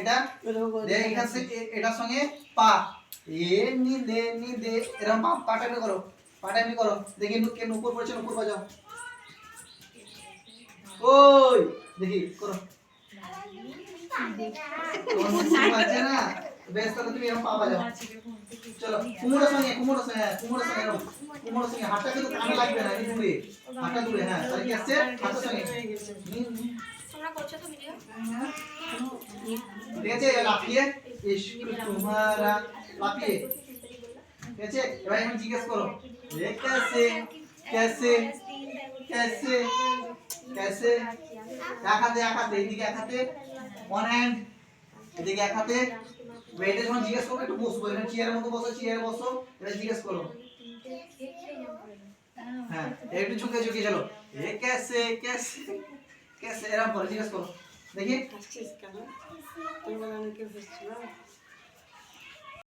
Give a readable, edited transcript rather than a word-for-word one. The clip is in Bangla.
এটা দেখ এখান থেকে এটার সঙ্গে পা এ নি দে এরকম পাটা এমনি করো, পাটা এমনি করো। দেখি কেন উপর পড়ছে, উপর বাজাও। ওই দেখি করো। বাজছে না বেশ, তাহলে তুমি এরকম পা বাজাও। চলো কুমড়োর সঙ্গে হ্যাঁ, কুমড়োর সঙ্গে হাতটা কিন্তু কানে লাগবে না, দূরে হাতটা দূরে। হ্যাঁ তাহলে কি আসছে হাতের সঙ্গে। তোমরা করছো তো ভিডিও? ঠিক আছে, লাফিয়ে ইশক তোমারা, লাফিয়ে। ঠিক আছে, এবার এখন জিজ্ঞেস করো ये कैसे कैसे कैसे कैसे। এক হাতে এদিকে, এক হাতে ওয়ান হ্যান্ড, এদিকে এক হাতে। এটা যখন জিজ্ঞেস করো একটু বসবো, এখানে চেয়ারের মতো বসো, চেয়ারে বসো। এটা জিজ্ঞেস করো। হ্যাঁ একটু ঝুঁকে ঝুঁকে চলো। ये कैसे कैसे कैसे এরকম করে জিজ্ঞেস করো দেখি। হাসছিস কেন? তোর বানানো কেউ হচ্ছে না?